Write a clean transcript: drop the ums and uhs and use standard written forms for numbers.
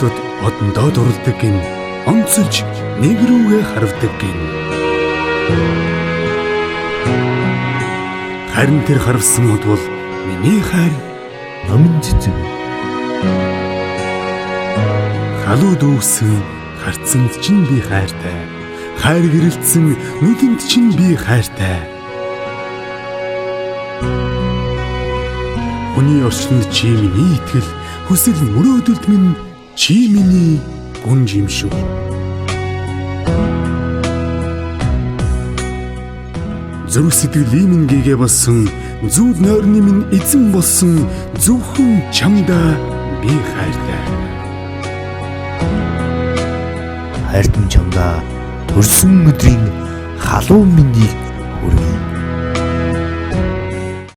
залуучуудад одондоо дурладаг гин онцолж нэг рүүгээ харвдаг гин. Харин тэр харвсан мод бол миний хайр номин цэцэг. Халууд үүсэн харцсанд чинь би хайртай. Хайр гэрэлтсэн нүдэнд чинь би хайртай. Хүний орчинд чи миний итгэл, хүсэл мөрөөдөлд минь чи миний гүнж юм шүү. Зүрх сэтгэлийн минь гээгээ болсон, зүуд нойрны минь эзэн болсон, зөвхөн чамдаа би хайртай. Хайртан чамдаа төрсөн өдрийн халуун мэндийг хүргэе.